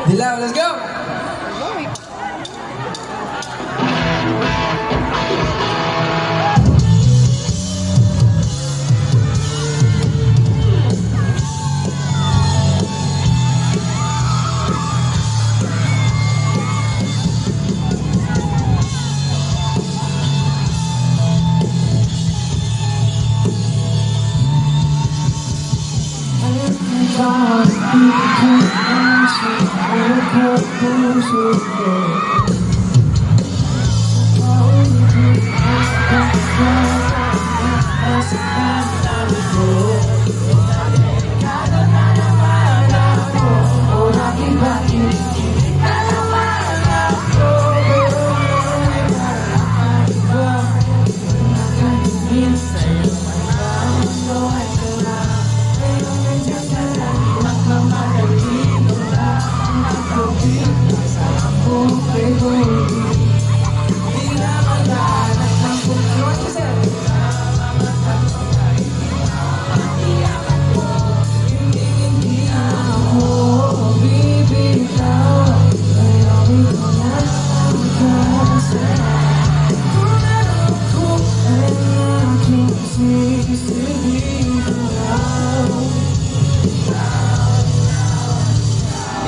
Dilaw, let's go!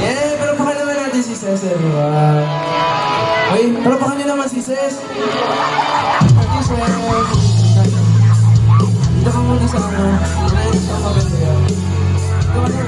Yeah, pero baka naman natin si Ses, everyone. Okay, pero baka nyo naman si Ses. Si Ses. Dito ka muna sa ano. Ayun, sa maganda yan. Dito ka na.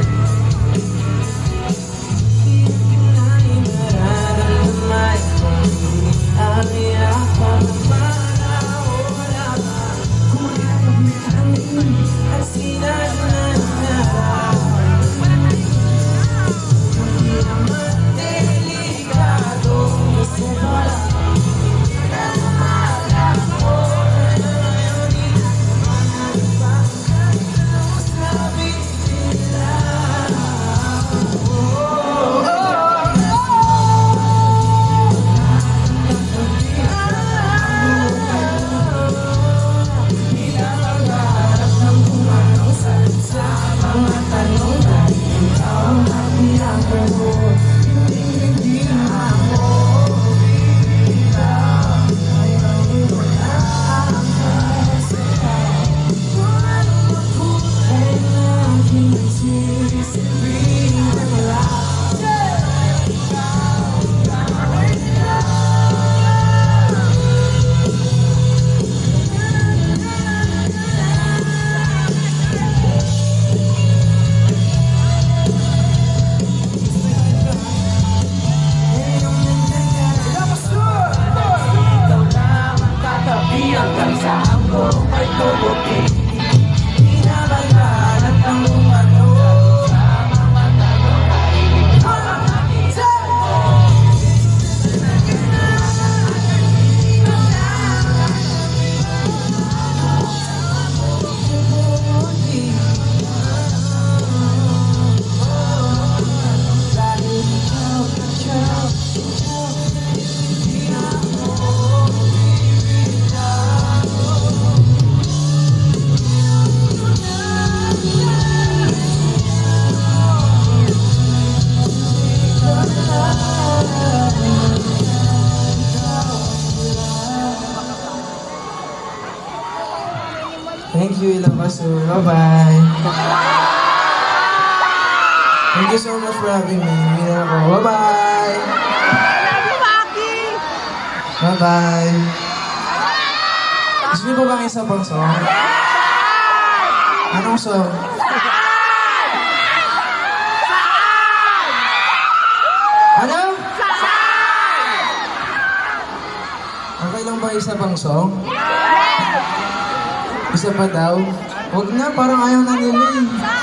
Thank you, Ilang Kaso. Bye-bye. Thank you so much for having me. Hindi na ako. Bye-bye. Bye-bye. Gusto niyo po bang isa pang song? Anong song? Ano? Okay lang ba isa pang song? Isa pa daw? Huwag na, parang ayaw na nila eh.